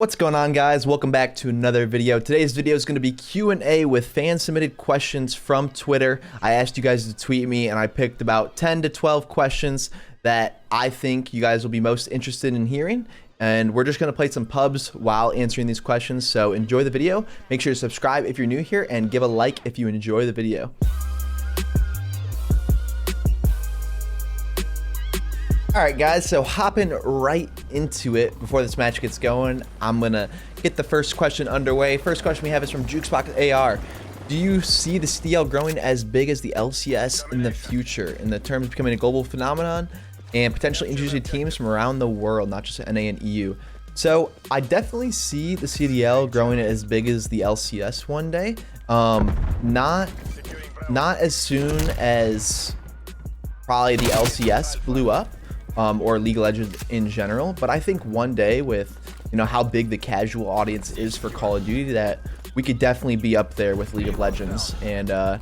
What's going on, guys? Welcome back to another video. Today's video is going to be Q&A with fan submitted questions from Twitter. I asked you guys to tweet me and I picked about 10 to 12 questions that I think you guys will be most interested in hearing. And we're just going to play some pubs while answering these questions. So enjoy the video. Make sure to subscribe if you're new here and give a like if you enjoy the video. Alright guys, so hopping right into it before this match gets going, I'm gonna get the first question underway. First question we have is from Jukesbox AR. Do you see the CDL growing as big as the LCS in the future, in the terms of becoming a global phenomenon and potentially introducing teams from around the world, not just NA and EU? So I definitely see the CDL growing as big as the LCS one day. Not as soon as probably the LCS blew up. Or League of Legends in general, but I think one day with how big the casual audience is for Call of Duty, that we could definitely be up there with League of Legends and have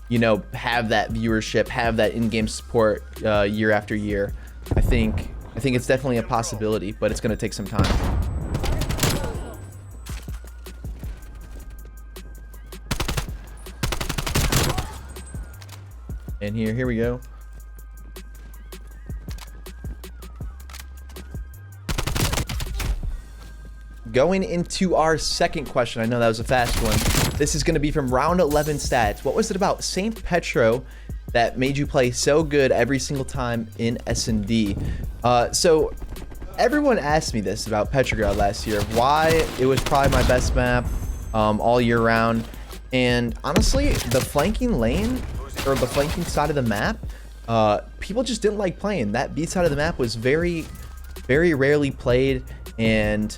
that viewership, have that in-game support year after year. I think it's definitely a possibility, but it's going to take some time. And here we go. Going into our second question, I know that was a fast one. This is going to be from round 11 stats. What was it about St Petro that made you play so good every single time in S&D? So everyone asked me this about Petrograd last year, why it was probably my best map all year round. And honestly, the flanking lane, or the flanking side of the map, people just didn't like playing. That B side of the map was very, very rarely played, and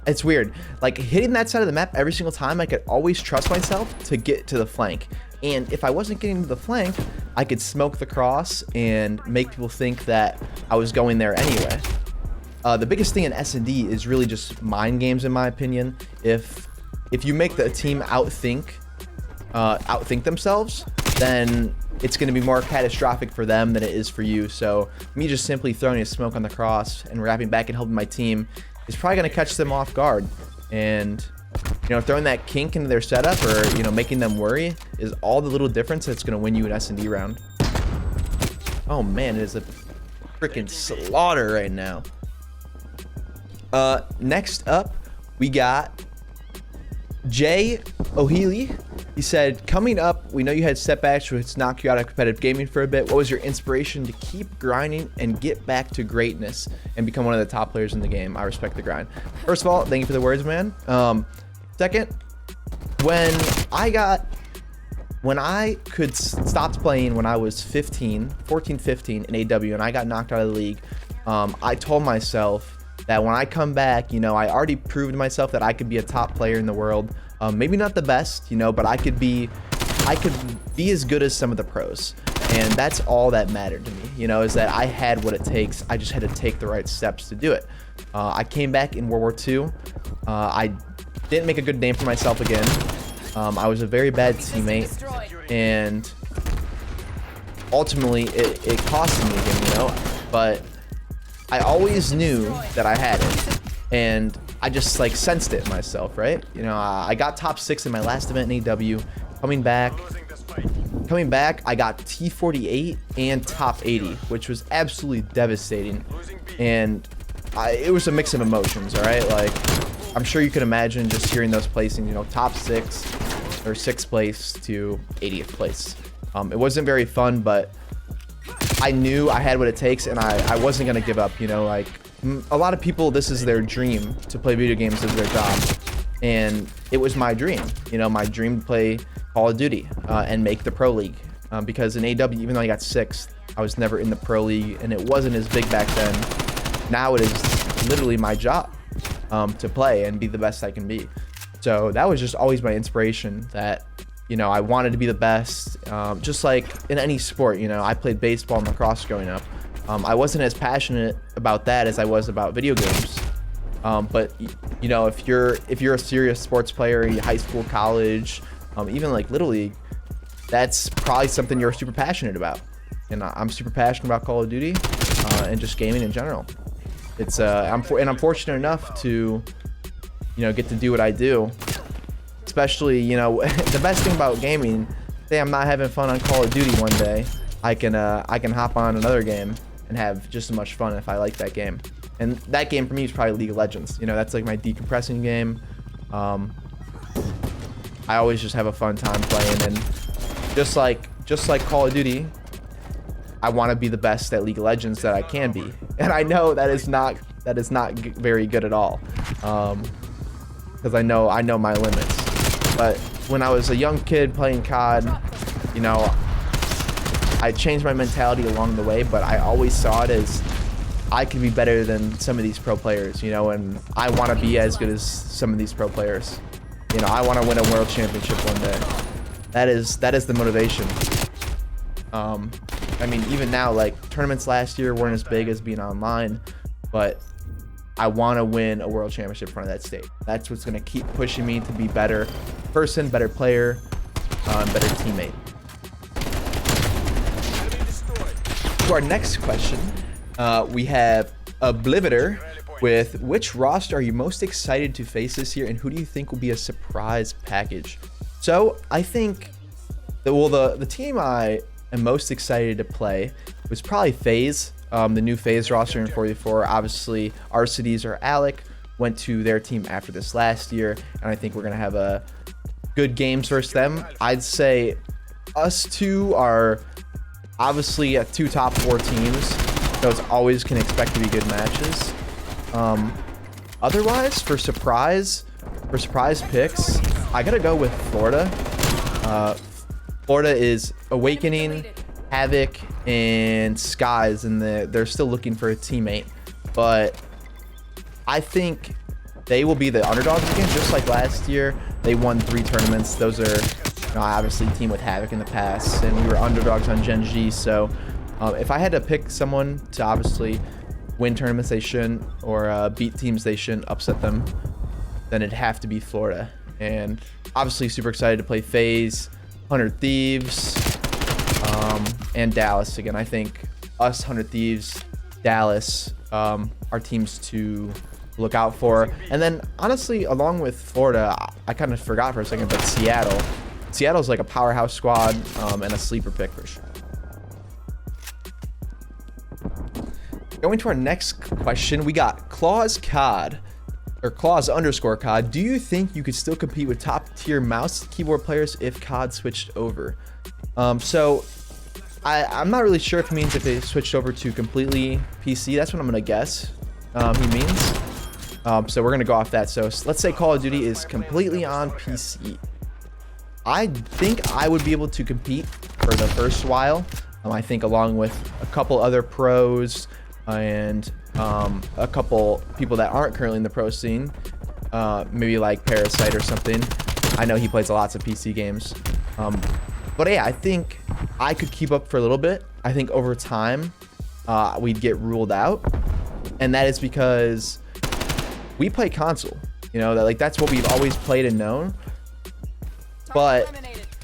it's weird, like hitting that side of the map every single time. I could always trust myself to get to the flank, and if I wasn't getting to the flank, I could smoke the cross and make people think that I was going there anyway. The biggest thing in S&D is really just mind games, in my opinion. If you make the team outthink themselves, then it's going to be more catastrophic for them than it is for you. So me just simply throwing a smoke on the cross and wrapping back and helping my team is probably going to catch them off guard. And throwing that kink into their setup, or making them worry, is all the little difference that's going to win you an S&D round. Oh man, it is a freaking slaughter right now. Next up, we got Jay O'Healy. He said, coming up, we know you had setbacks which knocked you out of competitive gaming for a bit. What was your inspiration to keep grinding and get back to greatness and become one of the top players in the game? I respect the grind. First of all, thank you for the words, man. Second, when I could stop playing when I was 14, 15 in AW, and I got knocked out of the league, I told myself that when I come back, I already proved to myself that I could be a top player in the world. Maybe not the best, but I could be as good as some of the pros. And that's all that mattered to me, is that I had what it takes. I just had to take the right steps to do it. I came back in World War II. I didn't make a good name for myself again. I was a very bad teammate, and ultimately it cost me again, but I always knew that I had it, and I just sensed it myself, right? I got top 6 in my last event in AW. Coming back, I got T48 and top 80, which was absolutely devastating. And it was a mix of emotions, all right? I'm sure you can imagine just hearing those placings, top 6 or 6th place to 80th place. It wasn't very fun, but I knew I had what it takes, and I wasn't gonna give up. A lot of people, this is their dream, to play video games as their job, and it was my dream. My dream to play Call of Duty and make the pro league, because in AW, even though I got 6th, I was never in the pro league, and it wasn't as big back then. Now it is literally my job to play and be the best I can be. So that was just always my inspiration, that I wanted to be the best, just like in any sport. I played baseball and lacrosse growing up. I wasn't as passionate about that as I was about video games. But if you're a serious sports player, high school, college, even Little League, that's probably something you're super passionate about. And I'm super passionate about Call of Duty and just gaming in general. It's I'm fortunate enough to, you know, get to do what I do. Especially, you know, the best thing about gaming, say I'm not having fun on Call of Duty one day, I can hop on another game and have just as much fun if I like that game. And that game for me is probably League of Legends. You know, that's like my decompressing game. I always just have a fun time playing, and just like Call of Duty, I want to be the best at League of Legends that I can be. And I know that is not very good at all, because I know my limits. But when I was a young kid playing COD, you know, I changed my mentality along the way, but I always saw it as I could be better than some of these pro players, you know, and I want to be as good as some of these pro players. You know, I want to win a world championship one day. That is the motivation. I mean, even now, like, tournaments last year weren't as big as being online, but I want to win a world championship in front of that stage. That's what's going to keep pushing me to be better person, better player, better teammate. To our next question, we have Oblivitor with, which roster are you most excited to face this year, and who do you think will be a surprise package? So I think that, well, the team I am most excited to play was probably FaZe, the new FaZe roster in 44. Obviously, Arcides or Alec went to their team after this last year, and I think we're gonna have a good games versus them. I'd say us two are obviously two top 4 teams. Those always can expect to be good matches. Otherwise, for surprise picks, I gotta go with Florida. Florida is Awakening, Havoc, and Skies, and they're still looking for a teammate. But I think they will be the underdogs again, just like last year. They won 3 tournaments. Those are, you know, obviously teamed with Havoc in the past, and we were underdogs on Gen G. So if I had to pick someone to obviously win tournaments they shouldn't, or beat teams they shouldn't, upset them, then it'd have to be Florida. And obviously super excited to play FaZe, 100 Thieves, and Dallas again. I think us, 100 Thieves, Dallas are teams to look out for. And then honestly, along with Florida, I kind of forgot for a second, but Seattle's like a powerhouse squad, and a sleeper pick for sure. Going to our next question, we got Claus COD, or Claus _ COD. Do you think you could still compete with top tier mouse keyboard players if COD switched over? So I'm not really sure if it means if they switched over to completely PC. That's what I'm gonna guess he means. So we're gonna go off that. So let's say Call of Duty is completely on PC. I think I would be able to compete for the first while. I think along with a couple other pros and a couple people that aren't currently in the pro scene, maybe like Parasite or something. I know he plays lots of PC games. But yeah, I think I could keep up for a little bit. I think over time, we'd get ruled out. And that is because we play console. You know, that's what we've always played and known. But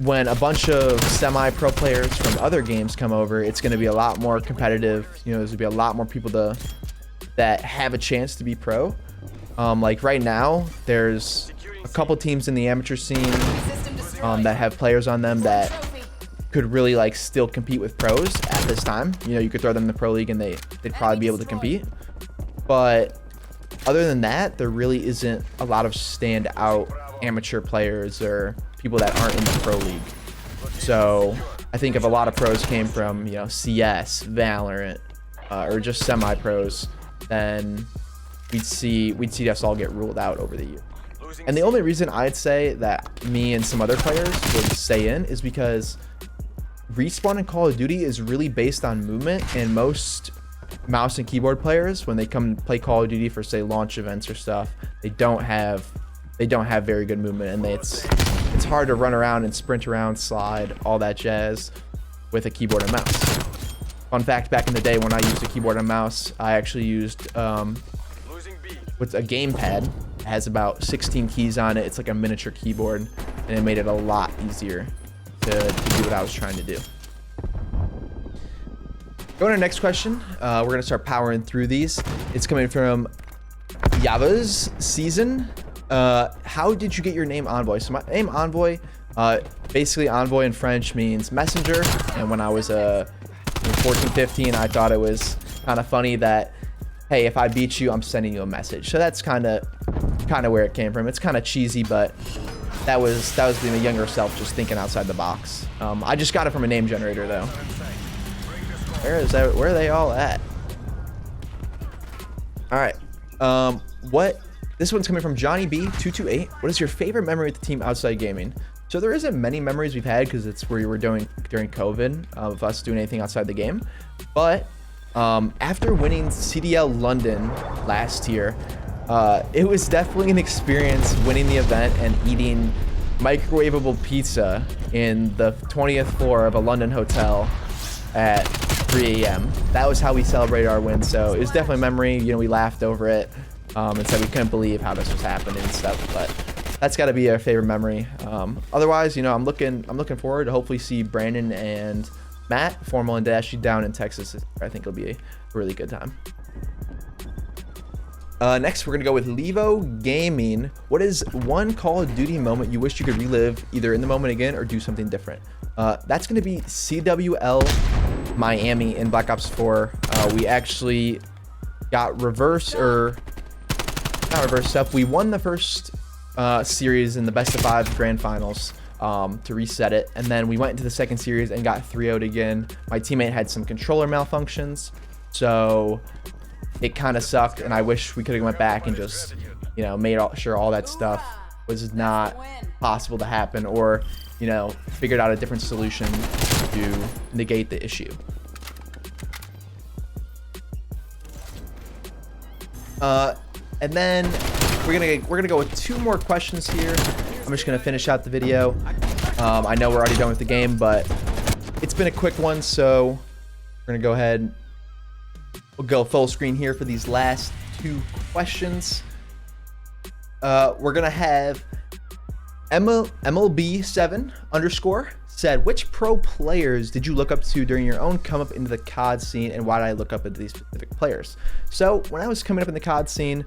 when a bunch of semi-pro players from other games come over, it's going to be a lot more competitive. You know, there's going to be a lot more people that have a chance to be pro. Like right now, there's a couple teams in the amateur scene that have players on them that could really like still compete with pros at this time. You know, you could throw them in the pro league and they'd probably be able to compete. But other than that, there really isn't a lot of standout amateur players or people that aren't in the pro league. So I think if a lot of pros came from, you know, CS, Valorant, or just semi-pros, then we'd see us all get ruled out over the year. And the only reason I'd say that me and some other players would stay in is because Respawn in Call of Duty is really based on movement, and most mouse and keyboard players, when they come play Call of Duty for, say, launch events or stuff, they don't have very good movement, and it's hard to run around and sprint around, slide, all that jazz with a keyboard and mouse. Fun fact, back in the day when I used a keyboard and mouse, I actually used with a gamepad. It has about 16 keys on it. It's like a miniature keyboard, and it made it a lot easier to do what I was trying to do. Going to our next question. We're going to start powering through these. It's coming from Yava's Season. How did you get your name Envoy? So my name Envoy, basically Envoy in French means messenger. And when I was 14, 15, I thought it was kind of funny that, hey, if I beat you, I'm sending you a message. So that's kind of where it came from. It's kind of cheesy, but that was being a younger self just thinking outside the box. I just got it from a name generator though. Where are they all at? All right. This one's coming from Johnny B228. What is your favorite memory with the team outside gaming? So there isn't many memories we've had because it's where we were doing during COVID of us doing anything outside the game. But after winning CDL London last year, it was definitely an experience winning the event and eating microwavable pizza in the 20th floor of a London hotel at 3 a.m. That was how we celebrated our win. So it was definitely a memory. You know, we laughed over it and said we couldn't believe how this was happening and stuff. But that's got to be our favorite memory. Otherwise, you know, I'm looking forward to hopefully see Brandon and Matt, Formal and Dashy, down in Texas. I think it'll be a really good time. Next, we're going to go with Levo Gaming. What is one Call of Duty moment you wish you could relive either in the moment again or do something different? That's going to be CWL Miami in Black Ops 4. We actually got not reversed up. We won the first series in the best of 5 grand finals to reset it. And then we went into the second series and got 3-0'd again. My teammate had some controller malfunctions. So it kind of sucked, and I wish we could have went back and just, you know, made sure all that stuff was not possible to happen, or, you know, figured out a different solution to negate the issue. And then we're gonna go with 2 more questions here. I'm just gonna finish out the video. I know we're already done with the game, but it's been a quick one, so we're gonna go ahead. We'll go full screen here for these last 2 questions. We're gonna have MLB7 _ said, which pro players did you look up to during your own come up into the COD scene, and why did I look up into these specific players? So when I was coming up in the COD scene,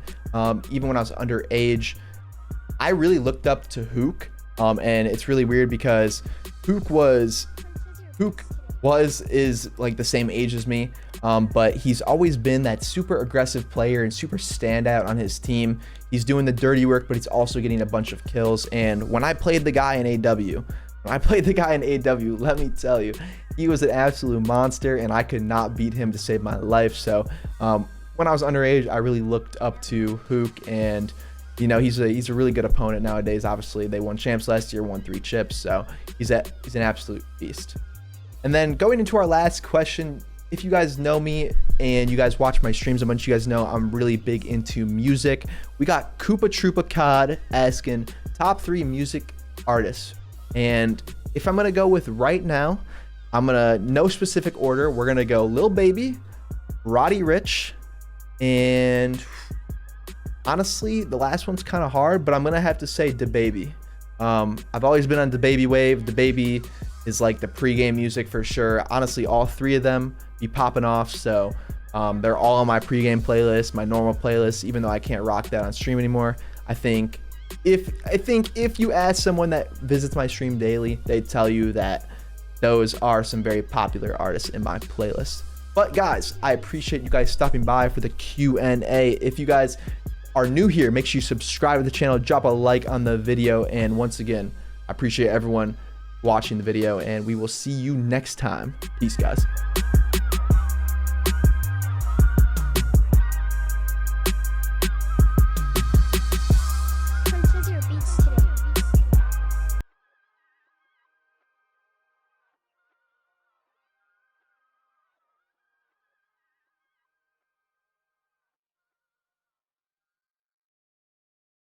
even when I was underage, I really looked up to Hook. And it's really weird because Hook is like the same age as me, but he's always been that super aggressive player and super standout on his team. He's doing the dirty work, but he's also getting a bunch of kills. And when I played the guy in AW, let me tell you, he was an absolute monster, and I could not beat him to save my life. So when I was underage, I really looked up to Hook, and you know, he's a really good opponent nowadays. Obviously, they won champs last year, won 3 chips, so he's an absolute beast. And then going into our last question, if you guys know me and you guys watch my streams a bunch, you guys know I'm really big into music. We got Koopa Troopa Cod asking top 3 music artists. And if I'm gonna go with right now, no specific order. We're gonna go Lil Baby, Roddy Ricch, and honestly, the last one's kind of hard, but I'm gonna have to say DaBaby. I've always been on DaBaby wave. DaBaby is like the pregame music for sure. Honestly, all 3 of them be popping off, so they're all on my pregame playlist, my normal playlist, even though I can't rock that on stream anymore. I think if you ask someone that visits my stream daily, they'd tell you that those are some very popular artists in my playlist. But guys, I appreciate you guys stopping by for the Q&A. If you guys are new here, make sure you subscribe to the channel, drop a like on the video, and once again, I appreciate everyone watching the video, and we will see you next time. Peace, guys.